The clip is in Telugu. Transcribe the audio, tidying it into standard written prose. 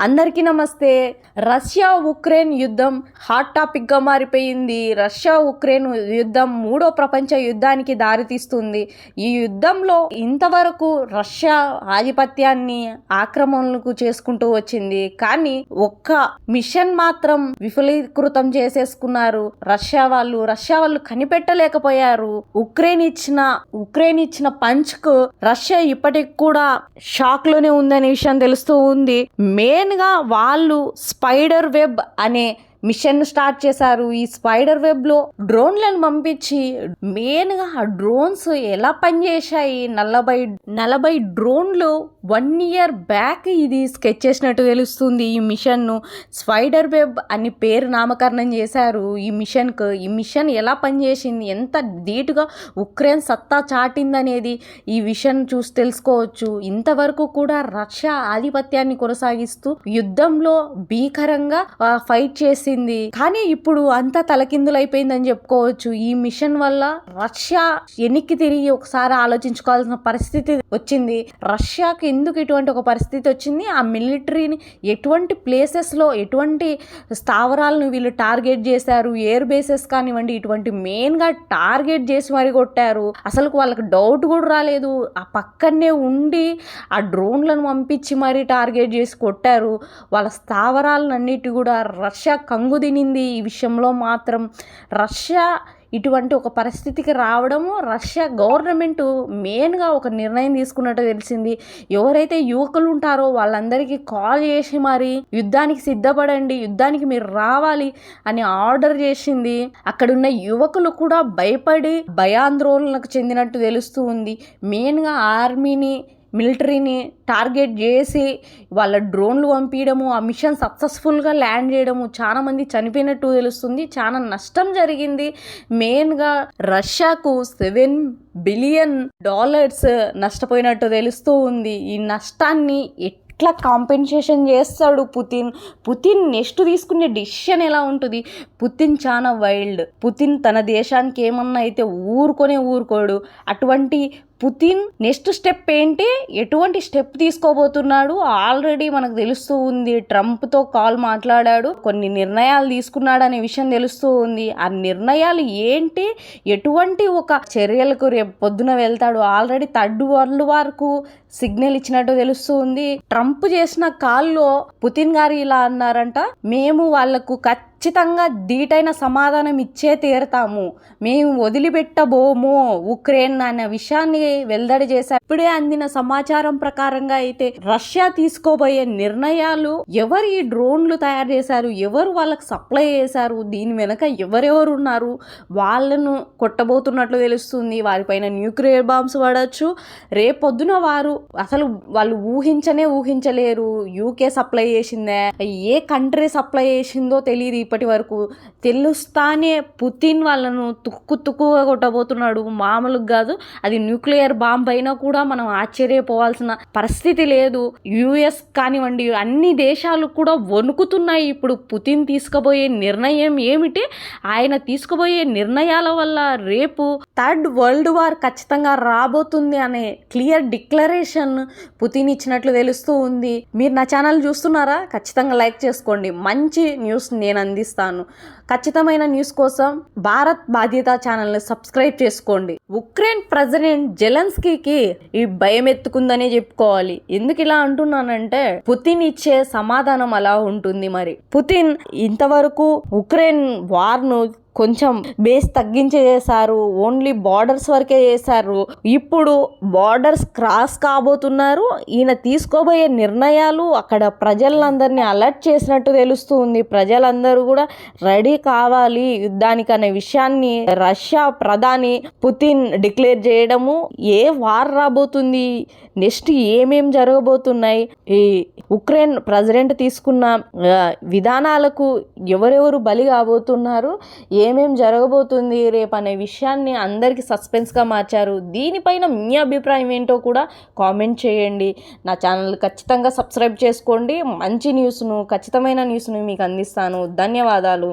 అందరికీ నమస్తే. రష్యా ఉక్రెయిన్ యుద్ధం హాట్ టాపిక్గా మారిపోయింది. రష్యా ఉక్రెయిన్ యుద్ధం మూడో ప్రపంచ యుద్ధానికి దారితీస్తుంది. ఈ యుద్ధంలో ఇంతవరకు రష్యా ఆధిపత్యాన్ని ఆక్రమణలకు చేసుకుంటూ వచ్చింది. కానీ ఒక్క మిషన్ మాత్రం విఫలీకృతం చేసేసుకున్నారు రష్యా వాళ్ళు కనిపెట్టలేకపోయారు. ఉక్రెయిన్ ఇచ్చిన పంచ్ కు రష్యా ఇప్పటికి కూడా షాక్ లోనే ఉందనే విషయం తెలుస్తూ ఉంది. మెయిన్ గా వాళ్ళు స్పైడర్ వెబ్ అనే మిషన్ స్టార్ట్ చేశారు. ఈ స్పైడర్ వెబ్ లో డ్రోన్లను పంపించి మెయిన్ గా ఆ డ్రోన్స్ ఎలా పనిచేశాయి, 40 డ్రోన్లు 1 year బ్యాక్ ఇది స్కెచ్ చేసినట్టు తెలుస్తుంది. ఈ మిషన్ ను స్పైడర్ వెబ్ అని పేరు నామకరణం చేశారు. ఈ మిషన్ ఎలా పనిచేసింది, ఎంత ధీటుగా ఉక్రెయిన్ సత్తా చాటిందనేది ఈ మిషన్ చూసి తెలుసుకోవచ్చు. ఇంతవరకు కూడా రష్యా ఆధిపత్యాన్ని కొనసాగిస్తూ యుద్ధంలో భీకరంగా ఫైట్ చేసి కానీ ఇప్పుడు అంతా తలకిందులైపోయిందని చెప్పుకోవచ్చు. ఈ మిషన్ వల్ల రష్యా వెనక్కి తిరిగి ఒకసారి ఆలోచించుకోవాల్సిన పరిస్థితి వచ్చింది. రష్యాకి ఎందుకు ఇటువంటి ఒక పరిస్థితి వచ్చింది, ఆ మిలిటరీని ఎటువంటి ప్లేసెస్ లో ఎటువంటి స్థావరాలను వీళ్ళు టార్గెట్ చేశారు, ఎయిర్ బేసెస్ కానివ్వండి, ఇటువంటి మెయిన్ గా టార్గెట్ చేసి మరి కొట్టారు. అసలు వాళ్ళకి డౌట్ కూడా రాలేదు. ఆ పక్కనే ఉండి ఆ డ్రోన్లను పంపించి మరి టార్గెట్ చేసి కొట్టారు. వాళ్ళ స్థావరాలన్నిటి కూడా రష్యా కంగుదినింది. ఈ విషయంలో మాత్రం రష్యా ఇటువంటి ఒక పరిస్థితికి రావడము రష్యా గవర్నమెంట్ మెయిన్గా ఒక నిర్ణయం తీసుకున్నట్టు తెలిసింది. ఎవరైతే యువకులు ఉంటారో వాళ్ళందరికీ కాల్ చేసి మరి యుద్ధానికి సిద్ధపడండి, యుద్ధానికి మీరు రావాలి అని ఆర్డర్ చేసింది. అక్కడున్న యువకులు కూడా భయపడి భయాందోళనకు చెందినట్టు తెలుస్తూ ఉంది. మెయిన్గా ఆర్మీని మిలిటరీని టార్గెట్ చేసి వాళ్ళ డ్రోన్లు పంపించడము, ఆ మిషన్ సక్సెస్ఫుల్గా ల్యాండ్ చేయడము, చాలా మంది చనిపోయినట్టు తెలుస్తుంది. చాలా నష్టం జరిగింది. మెయిన్గా రష్యాకు $7 బిలియన్ నష్టపోయినట్టు తెలుస్తూ ఉంది. ఈ నష్టాన్ని ఎట్లా కాంపెన్సేషన్ చేస్తాడు పుతిన్ నెక్స్ట్ తీసుకునే డిసిషన్ ఎలా ఉంటుంది? పుతిన్ చాలా వైల్డ్. పుతిన్ తన దేశానికి ఏమన్నా అయితే ఊరుకోడు. అటువంటి పుతిన్ నెక్స్ట్ స్టెప్ ఏంటి, ఎటువంటి స్టెప్ తీసుకోబోతున్నాడు ఆల్రెడీ మనకు తెలుస్తూ ఉంది. ట్రంప్తో కాల్ మాట్లాడాడు, కొన్ని నిర్ణయాలు తీసుకున్నాడు అనే విషయం తెలుస్తూ ఉంది. ఆ నిర్ణయాలు ఏంటి, ఎటువంటి ఒక చర్యలకు రేపు పొద్దున వెళ్తాడు. ఆల్రెడీ థర్డ్ వరల్డ్ వార్కు సిగ్నల్ ఇచ్చినట్టు తెలుస్తూ ఉంది. ట్రంప్ చేసిన కాల్లో పుతిన్ గారు ఇలా అన్నారంట, మేము వాళ్లకు ఖచ్చితంగా ధీటైన సమాధానం ఇచ్చే తీరుతాము, మేము వదిలిపెట్టబోము ఉక్రెయిన్ అనే విషయాన్ని వెల్లడి చేశారు. ఇప్పుడే అందిన సమాచారం ప్రకారంగా అయితే రష్యా తీసుకోబోయే నిర్ణయాలు, ఎవరు ఈ డ్రోన్లు తయారు చేశారు, ఎవరు వాళ్ళకి సప్లై చేశారు, దీని వెనక ఎవరెవరు ఉన్నారు, వాళ్ళను కొట్టబోతున్నట్లు తెలుస్తుంది. వారిపైన న్యూక్లియర్ బాంబ్స్ పడవచ్చు. రేపొద్దున వాళ్ళు ఊహించలేరు. యూకే సప్లై చేసిందే, ఏ కంట్రీ సప్లై చేసిందో తెలియదు. ఇప్పటి వరకు తెలుస్తానే పుతిన్ వాళ్ళను తుక్కుగా కొట్టబోతున్నాడు. మామూలుగా కాదు, అది న్యూక్లియర్ బాంబ్ అయినా కూడా మనం ఆశ్చర్యపోవాల్సిన పరిస్థితి లేదు. యుఎస్ కానివ్వండి, అన్ని దేశాలు కూడా వణుకుతున్నాయి. ఇప్పుడు పుతిన్ తీసుకోబోయే నిర్ణయం ఏమిటి, ఆయన తీసుకోబోయే నిర్ణయాల వల్ల రేపు థర్డ్ వరల్డ్ వార్ ఖచ్చితంగా రాబోతుంది అనే క్లియర్ డిక్లరేషన్ పుతిన్ ఇచ్చినట్లు తెలుస్తూ ఉంది. మీరు నా ఛానల్ చూస్తున్నారా? ఖచ్చితంగా లైక్ చేసుకోండి. మంచి న్యూస్ నేను అందిస్తాను. ఖచ్చితమైన న్యూస్ కోసం భారత్ బాధ్యత ఛానల్ని సబ్స్క్రైబ్ చేసుకోండి. ఉక్రెయిన్ ప్రెసిడెంట్ జెలెన్స్కీకి ఈ భయం ఎత్తుకుందనే చెప్పుకోవాలి. ఎందుకు ఇలా అంటున్నానంటే, పుతిన్ ఇచ్చే సమాధానం అలా ఉంటుంది. మరి పుతిన్ ఇంతవరకు ఉక్రెయిన్ వార్ను కొంచెం బేస్ తగ్గించే చేశారు, ఓన్లీ బార్డర్స్ వరకే చేశారు. ఇప్పుడు బార్డర్స్ క్రాస్ కాబోతున్నారు. ఈయన తీసుకోబోయే నిర్ణయాలు అక్కడ ప్రజలందరినీ అలర్ట్ చేసినట్టు తెలుస్తుంది. ప్రజలందరూ కూడా రెడీ కావాలి యుద్ధానికి అనే విషయాన్ని రష్యా ప్రధాని పుతిన్ డిక్లేర్ చేయడము, ఏ వార్ రాబోతుంది, నెక్స్ట్ ఏమేం జరగబోతున్నాయి, ఈ ఉక్రెయిన్ ప్రెసిడెంట్ తీసుకున్న విధానాలకు ఎవరెవరు బలి కాబోతున్నారు, ఏమేం జరగబోతుంది రేపు అనే విషయాన్ని అందరికీ సస్పెన్స్గా మార్చారు. దీనిపైన మీ అభిప్రాయం ఏంటో కూడా కామెంట్ చేయండి. నా ఛానల్ ఖచ్చితంగా సబ్స్క్రైబ్ చేసుకోండి. మంచి న్యూస్ను, ఖచ్చితమైన న్యూస్ను మీకు అందిస్తాను. ధన్యవాదాలు.